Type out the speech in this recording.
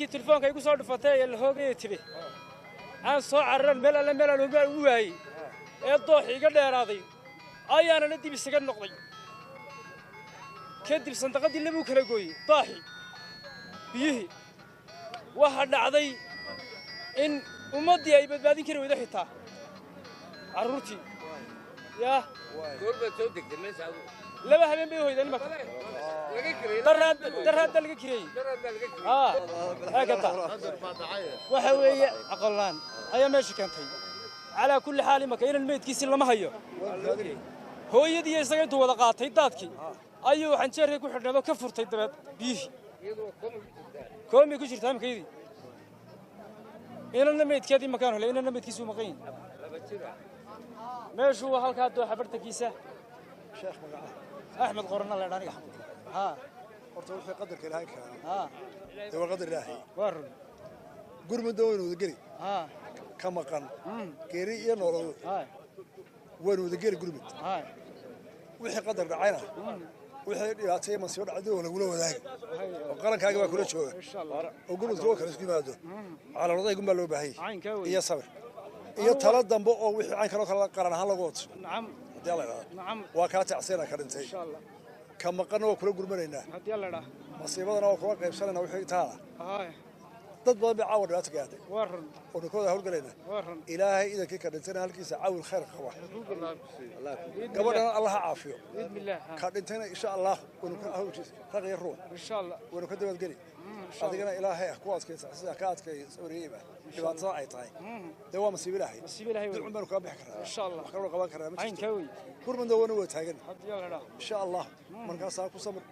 markii telefoonka igu soo dhufatay la hoogay tiri aan soo cararan meel uga waayay ee doox iga dheeraaday ayaana la dib isaga noqday kadib sandaqadii lagu kala gooyay dooxi biyihii waxa dhacday in ummadii ay badbaadin kari wada xitaa carruurtii yaa goorba soo degtay meesha laba habeen bay hoydeen marka دراد الكري هكذا وحوي أقلان أيام ماشي كانتي على كل حال ما كاين الميت كيس لما هيو هو يدي يسقط وضقات هيداتكي أيوه حنشرك وحنا كفر تيدبت بيه كومي كشر تام كيدي إن الميت كذي مكانه لأن الميت كيسو مقين ماشي هو هالكادو حبرتك كيسه شيخ مقعد أحمد قرنا الله يراني ها horta wuxuu qadarka ilaahay keenay ها waa qadar ilaahay ورن gurmada weyn wada geli ها ka maqan geeri iyo nolol ها weyn wada geli gurmad ها wixii qadar dhacayna wixii dhibaatay ma soo dhacday oo lagu wadaagay oo qarankaaga waa kula jooga إن شاء الله oo gurmadka kala isku yimaado calaamadaha gumba loo baahay عين كوي iyo sabir iyo talo dambe oo wixii aan kala qaran ahaan lagu wato نعم نعم waa ka tacsiina ka dhintay إن شاء الله ka maqan oo kula gurmanaynaa هدي الله ده masiibadana oo kula qaybsanayna wixii taala هاي dad badan baa caawin dhibaato gaartay ورن oo kooda hawlgalayna ورن ilaahay idankii ka dhintayna halkiisa caawin khayr qaba gabadhana allah ha caafiyo بإذن الله ka dhintayna insha allah wanu ka hawlkiisa raqay ruux إن شاء الله wanu ka dabadgeli adigana ilaahay ku adkaysa sida ka adkay sawiriyada dhibaatada ay tahay de waa masiibo ilaahay نسيب الله dad هوي cumar ka bixi karaa إن شاء الله wax kale qaban karaa ma عين jirto كوي gurmada wana way taagan هدي الله ده insha allah markaas ku samir